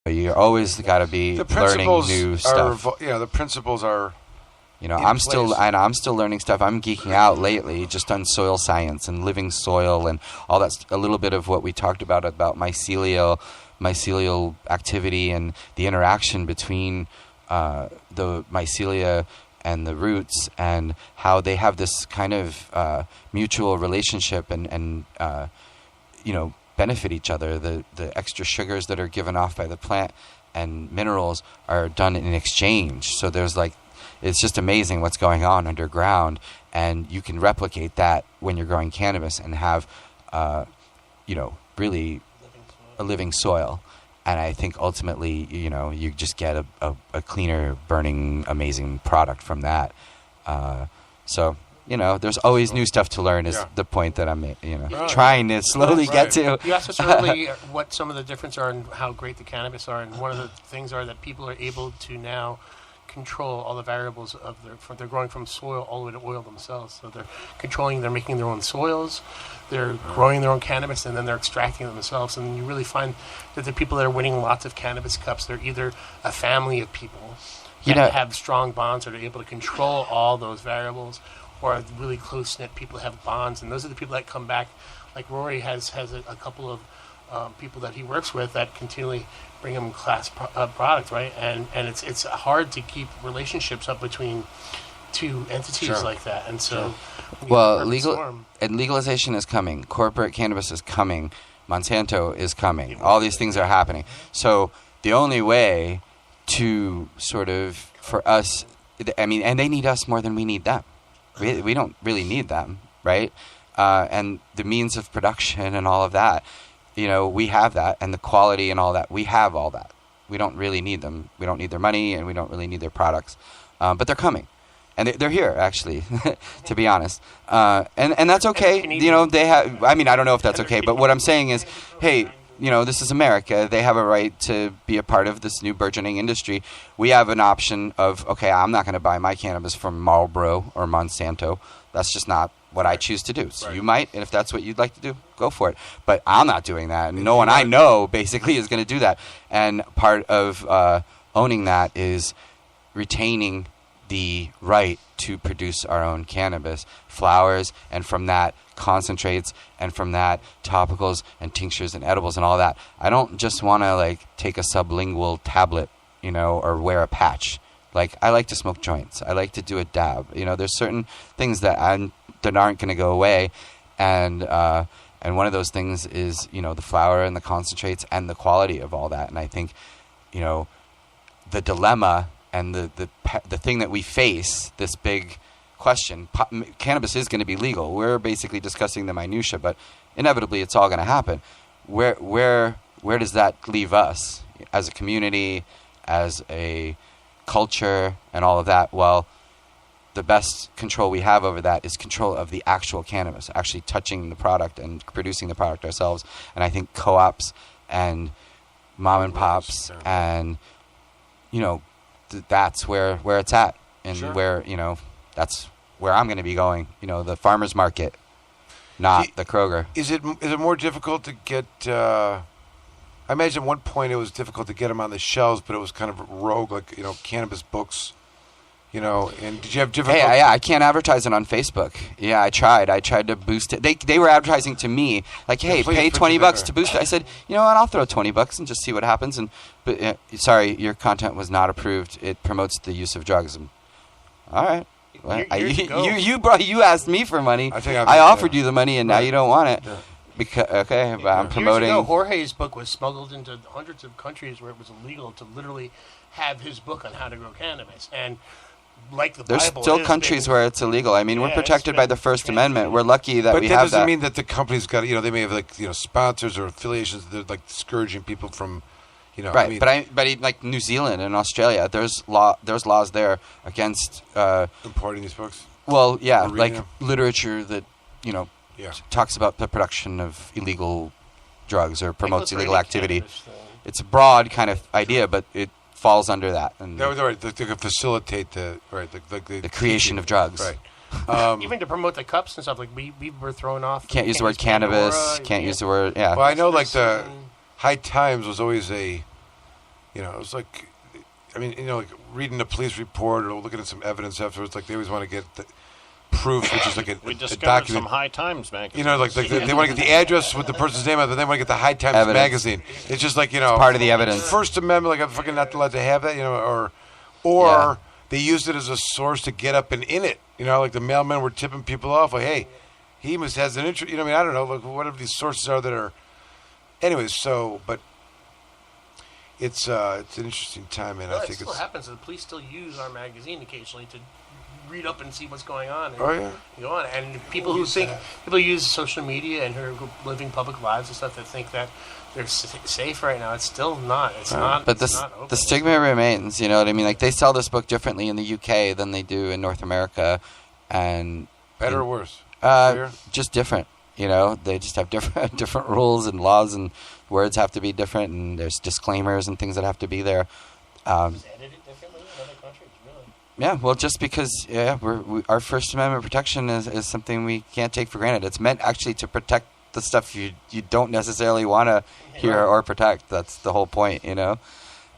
You always got to be learning new stuff. The principles are. I'm still learning stuff. I'm geeking out lately just on soil science and living soil and all that. A little bit of what we talked about mycelial activity and the interaction between the mycelia and the roots, and how they have this kind of mutual relationship and benefit each other. The extra sugars that are given off by the plant and minerals are done in exchange. So there's it's just amazing what's going on underground, and you can replicate that when you're growing cannabis and have, really a living soil. And I think ultimately, you just get a cleaner, burning, amazing product from that. There's always new stuff to learn is the point that I'm, trying to slowly get to. You asked us earlier what some of the difference are and how great the cannabis are. And one of the things are that people are able to now control all the variables of they're growing from soil all the way to oil themselves. So they're making their own soils, they're growing their own cannabis, and then they're extracting it themselves. And you really find that the people that are winning lots of cannabis cups, they're either a family of people that have strong bonds or they're able to control all those variables, or really close-knit people have bonds. And those are the people that come back. Like Rory has a couple of people that he works with that continually bring him class products, right? And it's hard to keep relationships up between two entities like that. And so, legalization is coming. Corporate cannabis is coming. Monsanto is coming. All these things are happening. So the only way to sort of, for us, and they need us more than we need them. We don't really need them, right? And the means of production and all of that, we have that, and the quality and all that. We have all that. We don't really need them. We don't need their money, and we don't really need their products. But they're coming, and they're here actually, to be honest. And that's okay. They have. I don't know if that's okay, but what I'm saying is, hey, this is America. They have a right to be a part of this new burgeoning industry. We have an option of, okay, I'm not going to buy my cannabis from Marlboro or Monsanto. That's just not what I choose to do. So you might, and if that's what you'd like to do, go for it. But I'm not doing that. And no one I know basically is going to do that. And part of owning that is retaining the right to produce our own cannabis, flowers, and from that concentrates, and from that topicals and tinctures and edibles and all that. I don't just want to take a sublingual tablet, or wear a patch. I like to smoke joints. I like to do a dab. There's certain things that aren't going to go away, and one of those things is the flower and the concentrates and the quality of all that. And I think the dilemma and the thing that we face, this big question, cannabis is going to be legal. We're basically discussing the minutia, but inevitably it's all going to happen. Where does that leave us as a community, as a culture, and all of that? Well, the best control we have over that is control of the actual cannabis, actually touching the product and producing the product ourselves. And I think co-ops and mom and pops and that's where it's at, and where that's where I'm going to be going. The farmer's market, not the Kroger. Is it more difficult to get? I imagine at one point it was difficult to get them on the shelves, but it was kind of rogue, cannabis books. And did you have difficulty? Hey, I can't advertise it on Facebook. Yeah, I tried to boost it. They were advertising to me, hey, pay $20 to boost it. I said, you know what, I'll throw $20 and just see what happens. But sorry, your content was not approved. It promotes the use of drugs. All right. Well, you asked me for money. I offered you the money, and now you don't want it. Yeah. But I'm promoting. Years ago, Jorge's book was smuggled into hundreds of countries where it was illegal to literally have his book on how to grow cannabis. And there's still countries where it's illegal. We're protected by the First Amendment. We're lucky that we have that. But that doesn't mean that the company's got, they may have sponsors or affiliations that are discouraging people from, Right, but New Zealand and Australia, there's laws there against importing these books. Well, yeah, literature that talks about the production of illegal drugs or promotes illegal activity. It's a broad kind of idea, but it falls under that. And that was right. They could facilitate the creation of drugs. Right. Even to promote the cups and stuff, we were thrown off. Can't use the word cannabis. Can't use the word. Yeah. Well, I know the High Times was always a You know, it was like, I mean, you know, like reading a police report or looking at some evidence afterwards. Like they always want to get the proof, which is like We a discovered document. some High Times magazine. You know, like they want to get the address with the person's name on it, but they want to get the High Times Evidence. magazine. It's just like, you know, part of the evidence. First Amendment, like I'm fucking not allowed to have that, you know, or Yeah. they used it as a source to get up and in it. You know, like the mailmen were tipping people off, like, hey, he has an interest. You know, I mean, I don't know, like whatever these sources are that are. Anyways, so but it's an interesting time, man. Well, I it think still it's. happens. The police still use our magazine occasionally to read up and see what's going on. And Oh yeah. go on. And people use social media and who are living public lives and stuff that think that they're safe right now. It's still not. It's not. But it's not open. the stigma remains. You know what I mean? Like they sell this book differently in the UK than they do in North America, and Better or worse? Clear? just different. You know, they just have different different rules and laws, and words have to be different, and there's disclaimers and things that have to be there. Is edited differently in other countries, really? Yeah, well, just because our First Amendment protection is something we can't take for granted. It's meant actually to protect the stuff you don't necessarily want to hear or protect. That's the whole point, you know.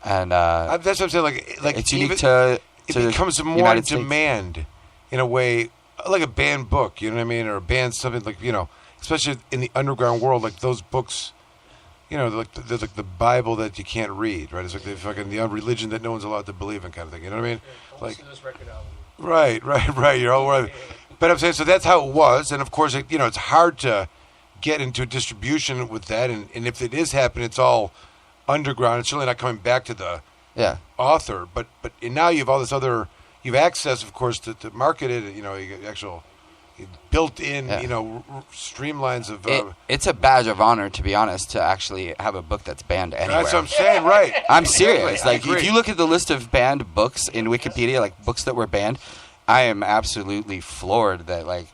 And That's what I'm saying. Like it's unique even, to it becomes more in United States. demand in a way, like a banned book. You know what I mean, or a banned something like, you know, especially in the underground world, like those books. You know, they're like the Bible that you can't read, right? It's like the religion that no one's allowed to believe in, kind of thing. You know what I mean? Don't Like, listen to this record album. right. You're all right. But I'm saying, so that's how it was, and of course, you know, it's hard to get into a distribution with that, and if it is happening, it's all underground. It's certainly not coming back to the author. But now you have all this other, you have access, of course, to market it. You know, you get actual built-in, you know, streamlines of. It's a badge of honor, to be honest, to actually have a book that's banned anywhere. That's what I'm saying, right? I'm serious. I Like, agree. if you look at the list of banned books in Wikipedia, like books that were banned, I am absolutely floored that like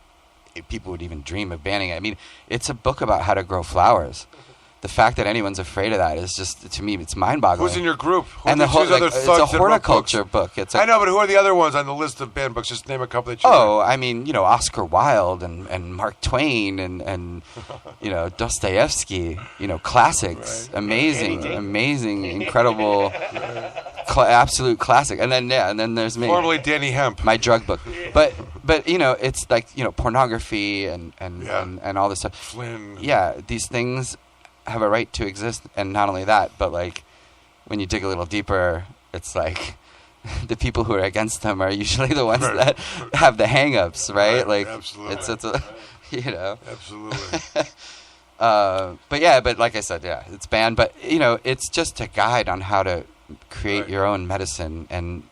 people would even dream of banning it. I mean, it's a book about how to grow flowers. The fact that anyone's afraid of that is just, to me, it's mind-boggling. Who's in your group? And the whole, who's other like, it's thugs a that wrote horticulture books? book. It's I know, but who are the other ones on the list of banned books? Just name a couple that you Oh, I mean, you know, Oscar Wilde and Mark Twain and you know, Dostoevsky, you know, classics. Right. Amazing, incredible, absolute classic. And then there's me. Formerly Danny Hemp. My drug book. But you know, it's like, you know, pornography and all this stuff. Flynn. Yeah, these things have a right to exist, and not only that, but like when you dig a little deeper, it's like the people who are against them are usually the ones that have the hang-ups, right? Like absolutely. it's a, you know. Absolutely. But like I said, yeah, it's banned, but you know, it's just a guide on how to create your own medicine, and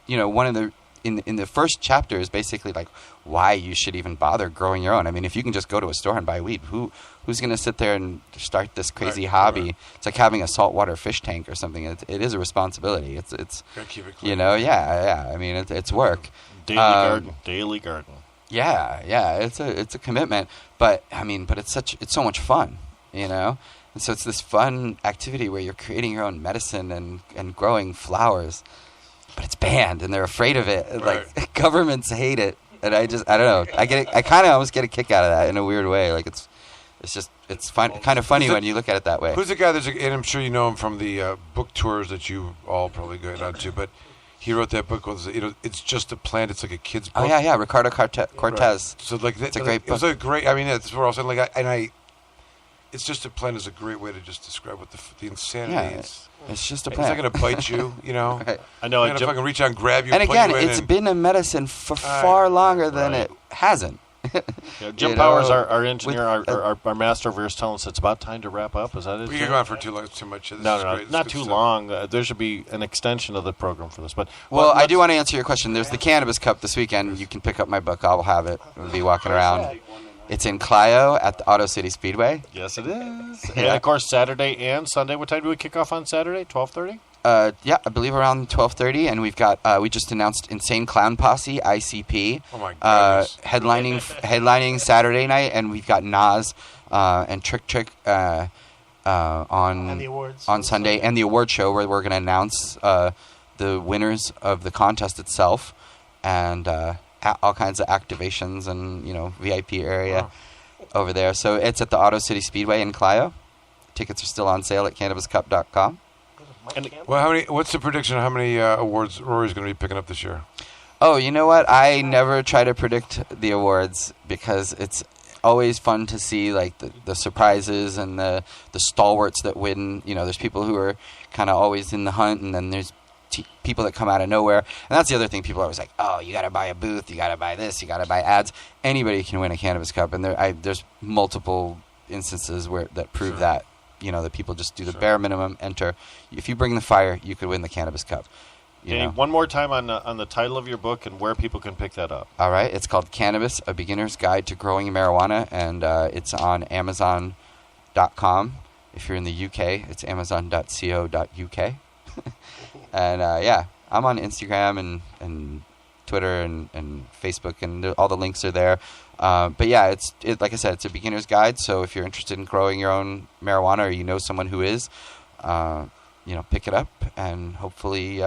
you know, one of the in the first chapter is basically like why you should even bother growing your own. I mean, if you can just go to a store and buy weed, who's going to sit there and start this crazy hobby? Right. It's like having a saltwater fish tank or something. It is a responsibility. It's gotta keep it clean. You know, yeah. I mean, it's work. Daily garden. Yeah. It's a commitment, but I mean, it's so much fun, you know. And so it's this fun activity where you're creating your own medicine and growing flowers. But it's banned, and they're afraid of it. Right. Like governments hate it, and I don't know. I get it. I kind of almost get a kick out of that in a weird way. Like it's kind of funny when you look at it that way. Who's the guy? And I'm sure you know him from the book tours that you all probably go on to. But he wrote that book. You know, it's just a plant. It's like a kid's book. Oh yeah, Ricardo Cortez. Right. So like it's a great book. It was a great. I mean, that's what I was saying. It's just a plant is a great way to just describe what the insanity is. It's just a It's plant. not going to bite you, you know. Right. I know. It's not going to fucking reach out and grab you. And put again, you in it's and, been a medicine for far longer than it hasn't. Yeah, Jim You Powers, know, our engineer, our master over here, is telling us it's about time to wrap up. Is that it? We can go on for too long. It's too much. No, not too long. There should be an extension of the program for this. But I do want to answer your question. There's the Cannabis Cup this weekend. You can pick up my book. I'll have it. I'll be walking around. It's in Clio at the Auto City Speedway. Yes, it is. And of course, Saturday and Sunday. What time do we kick off on Saturday? 12:30. Yeah, I believe around 12:30, and we've got we just announced Insane Clown Posse (ICP) Oh my goodness. headlining Saturday night, and we've got Nas and Trick And the awards on Sunday, and the award show where we're going to announce the winners of the contest itself, and all kinds of activations and VIP area over there. So it's at the Auto City Speedway in Clio. Tickets are still on sale at cannabiscup.com. Well, what's the prediction of how many awards Rory's going to be picking up this year? Oh, you know what? I never try to predict the awards because it's always fun to see like the surprises and the stalwarts that win. You know, there's people who are kind of always in the hunt, and then there's people that come out of nowhere. And that's the other thing. People are always like, oh, you got to buy a booth, you got to buy this, you got to buy ads. Anybody can win a Cannabis Cup, and there's multiple instances that prove that. You know, that people just do the bare minimum, enter. If you bring the fire, you could win the Cannabis Cup. Okay, one more time on the title of your book and where people can pick that up. All right. It's called Cannabis, A Beginner's Guide to Growing Marijuana, and it's on Amazon.com. If you're in the UK, it's amazon.co.uk. And, I'm on Instagram and Twitter and Facebook, and all the links are there. But yeah, like I said, it's a beginner's guide. So if you're interested in growing your own marijuana, or you know someone who is, pick it up and hopefully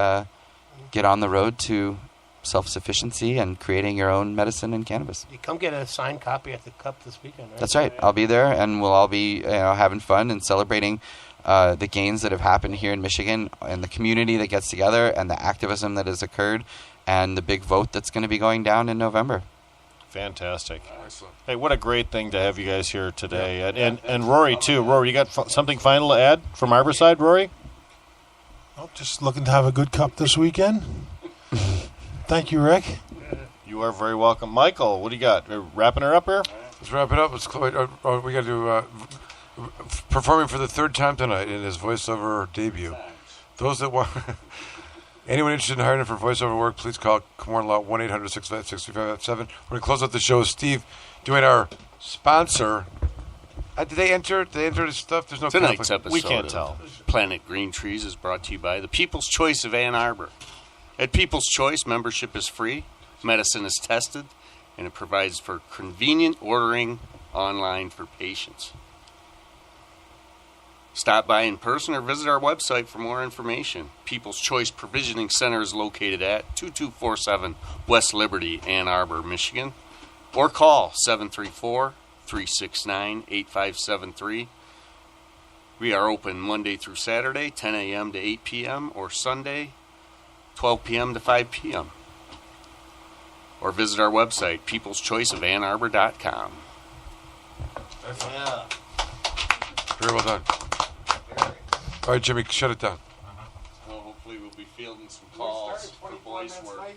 get on the road to self-sufficiency and creating your own medicine and cannabis. You come get a signed copy at the Cup this weekend, right? That's right. I'll be there, and we'll all be having fun and celebrating the gains that have happened here in Michigan, and the community that gets together, and the activism that has occurred, and the big vote that's going to be going down in November. Fantastic. Excellent. Hey, what a great thing to have you guys here today. And Rory, too. Rory, you got something final to add from our side, Rory? Oh, just looking to have a good cup this weekend. Thank you, Rick. You are very welcome. Michael, what do you got? We're wrapping her up here? Let's wrap it up. We got to performing for the third time tonight in his voiceover debut. Those that want... Anyone interested in hiring him for voiceover work, please call Comorn Law 1-800-656-3557. We're going to close out the show with Steve doing our sponsor. Did they enter the stuff? There's no Tonight's conflict. episode We can't tell. Planet Green Trees is brought to you by the People's Choice of Ann Arbor. At People's Choice, membership is free, medicine is tested, and it provides for convenient ordering online for patients. Stop by in person or visit our website for more information. People's Choice Provisioning Center is located at 2247 West Liberty, Ann Arbor, Michigan. Or call 734-369-8573. We are open Monday through Saturday, 10 a.m. to 8 p.m., or Sunday, 12 p.m. to 5 p.m. Or visit our website, peopleschoiceofannarbor.com. Yeah. Very well done. All right, Jimmy, shut it down. Well, hopefully we'll be fielding some calls for voice work.